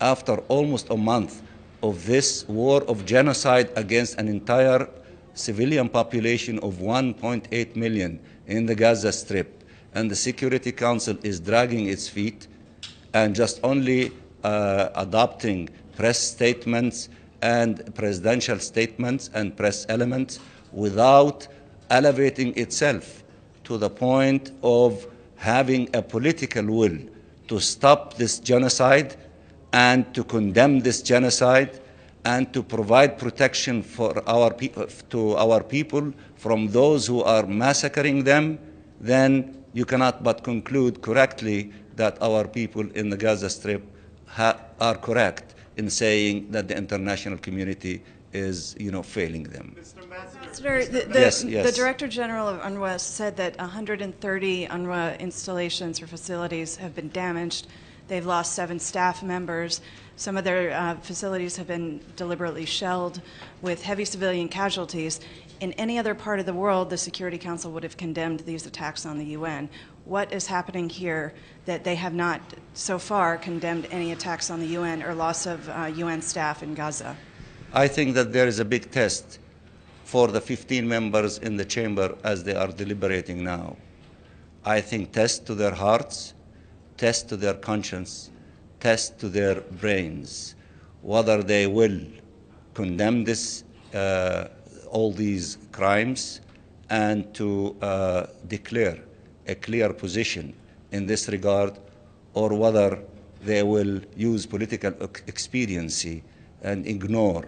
after almost a month of this war of genocide against an entire civilian population of 1.8 million in the Gaza Strip, and the Security Council is dragging its feet and just only adopting press statements and presidential statements and press elements without elevating itself to the point of having a political will to stop this genocide and to condemn this genocide and to provide protection for to our people from those who are massacring them, then you cannot but conclude correctly that our people in the Gaza Strip are correct in saying that the international community is, failing them. Ambassador, yes. The Director General of UNRWA said that 130 UNRWA installations or facilities have been damaged. They've lost 7 staff members. Some of their facilities have been deliberately shelled with heavy civilian casualties. In any other part of the world, the Security Council would have condemned these attacks on the UN. What is happening here that they have not so far condemned any attacks on the UN or loss of UN staff in Gaza? I think that there is a big test for the 15 members in the chamber as they are deliberating now. I think test to their hearts, test to their conscience, test to their brains, whether they will condemn this, all these crimes and to declare a clear position in this regard, or whether they will use political expediency and ignore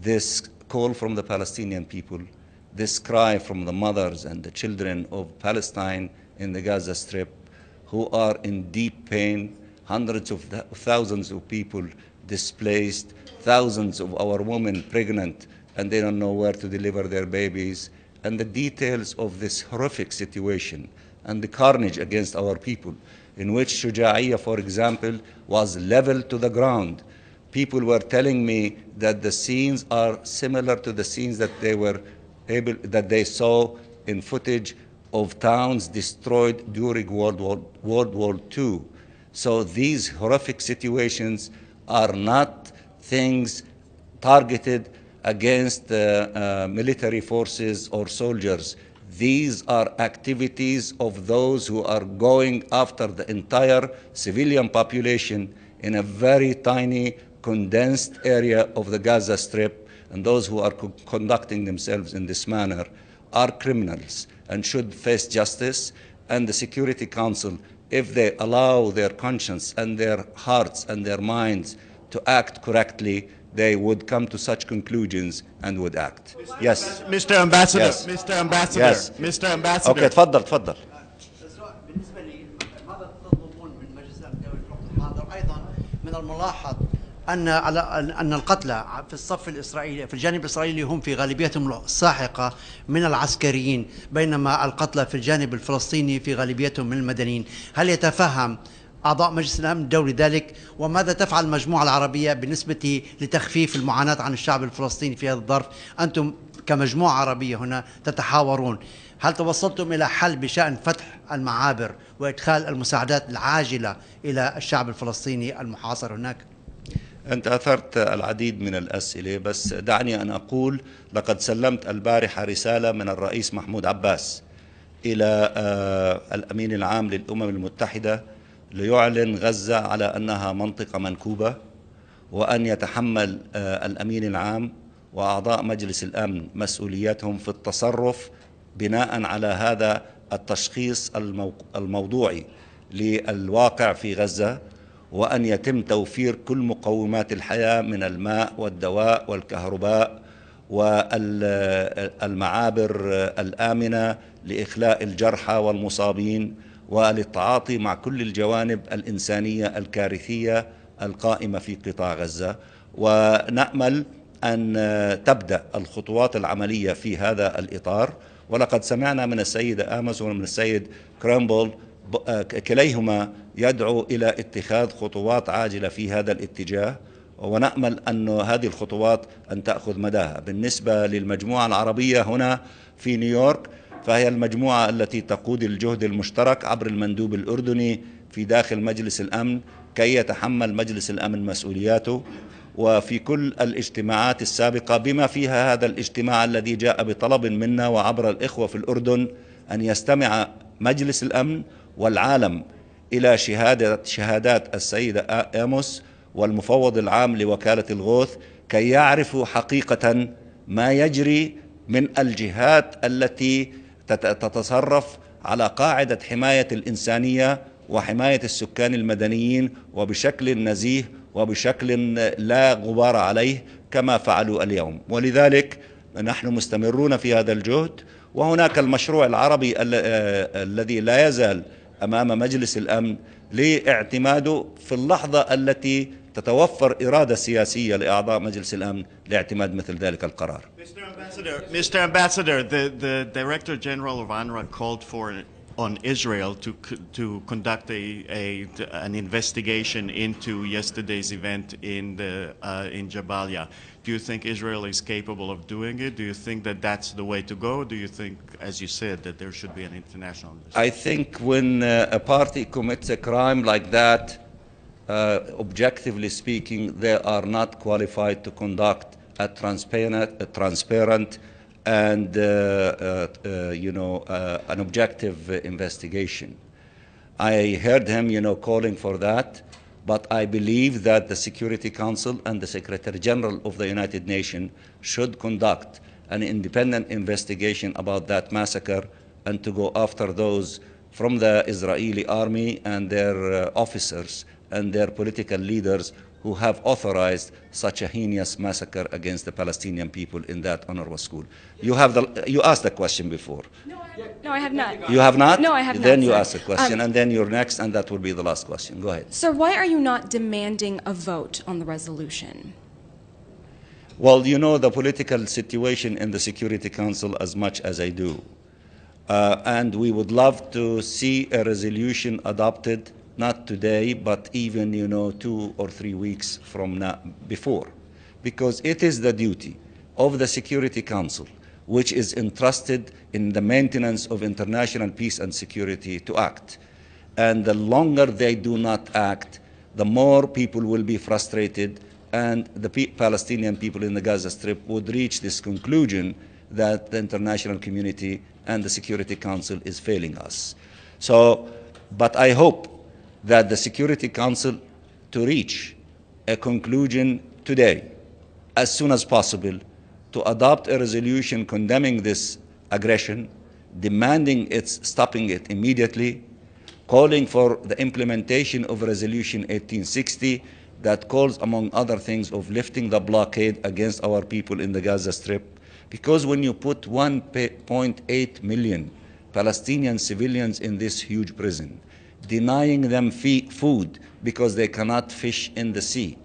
this call from the Palestinian people, this cry from the mothers and the children of Palestine in the Gaza Strip, who are in deep pain, hundreds of thousands of people displaced, thousands of our women pregnant, and they don't know where to deliver their babies, and the details of this horrific situation and the carnage against our people, in which Shuja'iyya, for example, was leveled to the ground. People were telling me that the scenes are similar to the scenes that they saw in footage of towns destroyed during World War II. So these horrific situations are not things targeted against military forces or soldiers. These are activities of those who are going after the entire civilian population in a very tiny, condensed area of the Gaza Strip, and those who are conducting themselves in this manner are criminals and should face justice. And the Security Council, if they allow their conscience and their hearts and their minds to act correctly, they would come to such conclusions and would act. Yes. Mr. Ambassador. Yes. Mr. Ambassador. Yes. Mr. Ambassador. Okay, تفضل. بالنسبة لي ماذا تطلبون من مجلس الأمن الدولي في الوقت الحاضر؟ أيضا من الملاحظ أن القتلى في الصف الإسرائيلي في الجانب الإسرائيلي هم في غالبيتهم الساحقة من العسكريين، بينما القتلى في الجانب الفلسطيني في غالبيتهم من المدنيين. هل يتفهم أعضاء مجلس الأمن الدولي ذلك؟ وماذا تفعل المجموعة العربية بالنسبة لتخفيف المعاناة عن الشعب الفلسطيني في هذا الظرف؟ أنتم كمجموعة عربية هنا تتحاورون، هل توصلتم إلى حل بشأن فتح المعابر وإدخال المساعدات العاجلة إلى الشعب الفلسطيني المحاصر هناك؟ أنت أثرت العديد من الأسئلة، بس دعني أن أقول لقد سلمت البارحة رسالة من الرئيس محمود عباس إلى الأمين العام للأمم المتحدة ليعلن غزة على أنها منطقة منكوبة، وأن يتحمل الأمين العام وأعضاء مجلس الأمن مسؤولياتهم في التصرف بناء على هذا التشخيص الموضوعي للواقع في غزة، وأن يتم توفير كل مقومات الحياة من الماء والدواء والكهرباء والمعابر الآمنة لإخلاء الجرحى والمصابين، وللتعاطي مع كل الجوانب الإنسانية الكارثية القائمة في قطاع غزة. ونأمل أن تبدأ الخطوات العملية في هذا الإطار. ولقد سمعنا من السيد آموس ومن السيد كرامبل كليهما يدعو إلى اتخاذ خطوات عاجلة في هذا الاتجاه، ونأمل أن هذه الخطوات أن تأخذ مداها. بالنسبة للمجموعة العربية هنا في نيويورك، فهي المجموعة التي تقود الجهد المشترك عبر المندوب الأردني في داخل مجلس الأمن كي يتحمل مجلس الأمن مسؤولياته. وفي كل الاجتماعات السابقة بما فيها هذا الاجتماع الذي جاء بطلب منا وعبر الإخوة في الأردن أن يستمع مجلس الأمن والعالم إلى شهادات السيد آموس والمفوض العام لوكالة الغوث كي يعرفوا حقيقة ما يجري من الجهات التي تتصرف على قاعدة حماية الإنسانية وحماية السكان المدنيين وبشكل نزيه وبشكل لا غبار عليه كما فعلوا اليوم. ولذلك نحن مستمرون في هذا الجهد. وهناك المشروع العربي الذي لا يزال أمام مجلس الأمن لاعتماده في اللحظة التي تتوفر إرادة سياسية لأعضاء مجلس الأمن لاعتماد مثل ذلك القرار. Mr. Ambassador, the Director General of UNRWA called for on Israel to conduct an investigation into yesterday's event in Jabalia. Do you think Israel is capable of doing it? Do you think that that's the way to go? Do you think, as you said, that there should be an international investigation? I think when a party commits a crime like that, objectively speaking, they are not qualified to conduct a transparent and an objective investigation. I heard him, calling for that, but I believe that the Security Council and the Secretary General of the United Nations should conduct an independent investigation about that massacre and to go after those from the Israeli army and their officers and their political leaders who have authorized such a heinous massacre against the Palestinian people in that UNRWA school. You asked the question before. No, I have not. You have not? No, I have not. Then you sir. ask the question, and then you're next, and that will be the last question. Go ahead. Sir, why are you not demanding a vote on the resolution? Well, you know the political situation in the Security Council as much as I do. And we would love to see a resolution adopted, not today, but even, 2 or 3 weeks from now, before. Because it is the duty of the Security Council, which is entrusted in the maintenance of international peace and security, to act. And the longer they do not act, the more people will be frustrated, and the Palestinian people in the Gaza Strip would reach this conclusion that the international community and the Security Council is failing us. But I hope that the Security Council to reach a conclusion today, as soon as possible, to adopt a resolution condemning this aggression, demanding stopping it immediately, calling for the implementation of Resolution 1860 that calls, among other things, of lifting the blockade against our people in the Gaza Strip. Because when you put 1.8 million Palestinian civilians in this huge prison, denying them food because they cannot fish in the sea,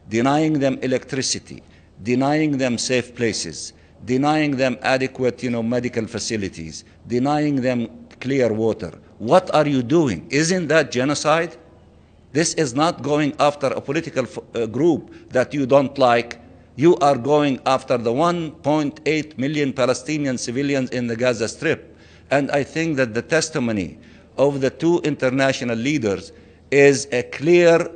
denying them electricity, denying them safe places, denying them adequate, medical facilities, denying them clear water. What are you doing? Isn't that genocide? This is not going after a political group that you don't like. You are going after the 1.8 million Palestinian civilians in the Gaza Strip. And I think that the testimony of the two international leaders is a clear